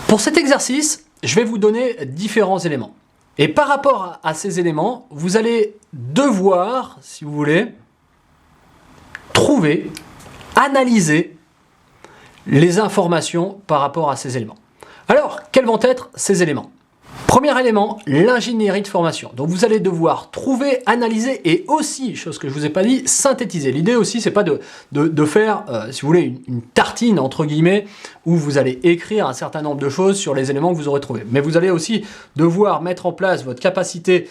Pour cet exercice, je vais vous donner différents éléments. Et par rapport à ces éléments, vous allez devoir, si vous voulez, trouver, analyser les informations par rapport à ces éléments. Alors, quels vont être ces éléments ? Premier élément, l'ingénierie de formation. Donc vous allez devoir trouver, analyser et aussi, chose que je ne vous ai pas dit, synthétiser. L'idée aussi, c'est pas de faire, si vous voulez, une tartine, entre guillemets, où vous allez écrire un certain nombre de choses sur les éléments que vous aurez trouvés. Mais vous allez aussi devoir mettre en place votre capacité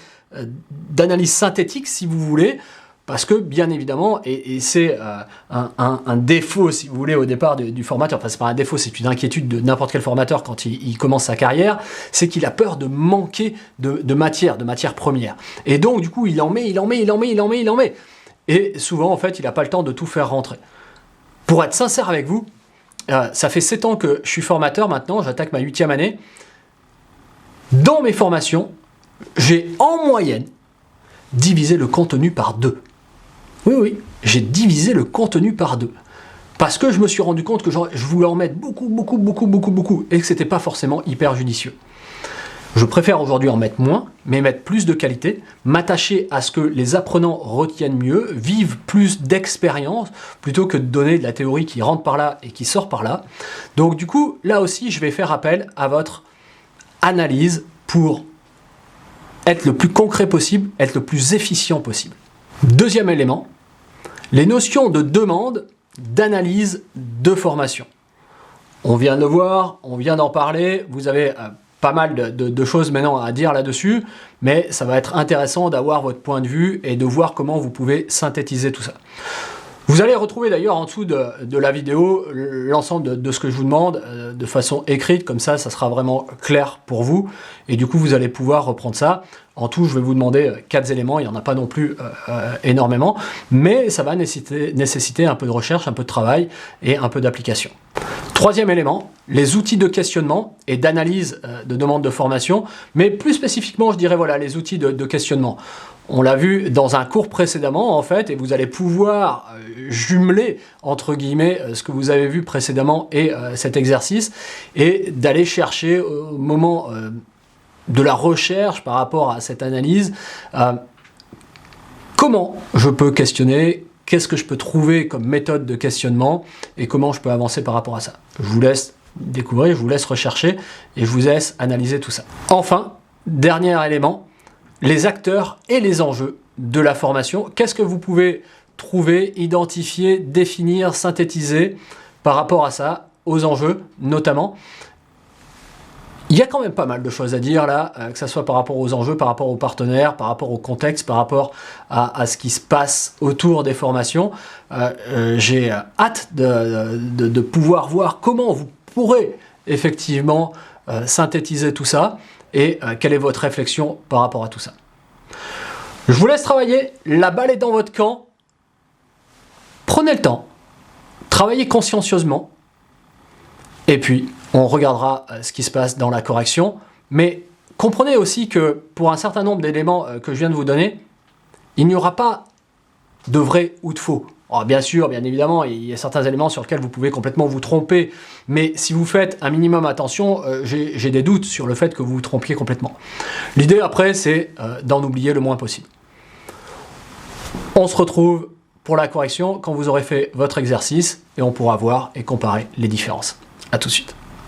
d'analyse synthétique, si vous voulez, parce que, bien évidemment, et c'est un défaut, si vous voulez, au départ du formateur, enfin, c'est pas un défaut, c'est une inquiétude de n'importe quel formateur quand il commence sa carrière, c'est qu'il a peur de manquer de matière première. Et donc, du coup, il en met. Et souvent, en fait, il n'a pas le temps de tout faire rentrer. Pour être sincère avec vous, ça fait 7 ans que je suis formateur maintenant, j'attaque ma 8e année. Dans mes formations, j'ai en moyenne divisé le contenu par 2. Oui, j'ai divisé le contenu par 2. Parce que je me suis rendu compte que je voulais en mettre beaucoup, et que c'était pas forcément hyper judicieux. Je préfère aujourd'hui en mettre moins, mais mettre plus de qualité, m'attacher à ce que les apprenants retiennent mieux, vivent plus d'expérience, plutôt que de donner de la théorie qui rentre par là et qui sort par là. Donc du coup, là aussi, je vais faire appel à votre analyse pour être le plus concret possible, être le plus efficient possible. Deuxième élément, les notions de demande, d'analyse, de formation. On vient de le voir, on vient d'en parler, vous avez pas mal de choses maintenant à dire là-dessus, mais ça va être intéressant d'avoir votre point de vue et de voir comment vous pouvez synthétiser tout ça. Vous allez retrouver d'ailleurs en dessous de la vidéo l'ensemble de ce que je vous demande de façon écrite, comme ça sera vraiment clair pour vous. Et du coup, vous allez pouvoir reprendre ça. En tout, je vais vous demander 4 éléments, il n'y en a pas non plus énormément, mais ça va nécessiter un peu de recherche, un peu de travail et un peu d'application. Troisième élément, les outils de questionnement et d'analyse de demande de formation, mais plus spécifiquement, je dirais, voilà, les outils de questionnement. On l'a vu dans un cours précédemment, en fait, et vous allez pouvoir jumeler, entre guillemets, ce que vous avez vu précédemment et cet exercice, et d'aller chercher au moment de la recherche par rapport à cette analyse, comment je peux questionner, qu'est-ce que je peux trouver comme méthode de questionnement, et comment je peux avancer par rapport à ça. Je vous laisse découvrir, je vous laisse rechercher, et je vous laisse analyser tout ça. Enfin, dernier élément, les acteurs et les enjeux de la formation. Qu'est-ce que vous pouvez trouver, identifier, définir, synthétiser par rapport à ça, aux enjeux notamment. Il y a quand même pas mal de choses à dire là, que ce soit par rapport aux enjeux, par rapport aux partenaires, par rapport au contexte, par rapport à ce qui se passe autour des formations. J'ai hâte de pouvoir voir comment vous pourrez effectivement synthétiser tout ça et quelle est votre réflexion par rapport à tout ça. Je vous laisse travailler, la balle est dans votre camp. Prenez le temps, travaillez consciencieusement et puis on regardera ce qui se passe dans la correction. Mais comprenez aussi que pour un certain nombre d'éléments que je viens de vous donner, il n'y aura pas de vrai ou de faux. Alors bien sûr, bien évidemment, il y a certains éléments sur lesquels vous pouvez complètement vous tromper, mais si vous faites un minimum attention, j'ai des doutes sur le fait que vous vous trompiez complètement. L'idée après, c'est d'en oublier le moins possible. On se retrouve pour la correction quand vous aurez fait votre exercice et on pourra voir et comparer les différences. À tout de suite.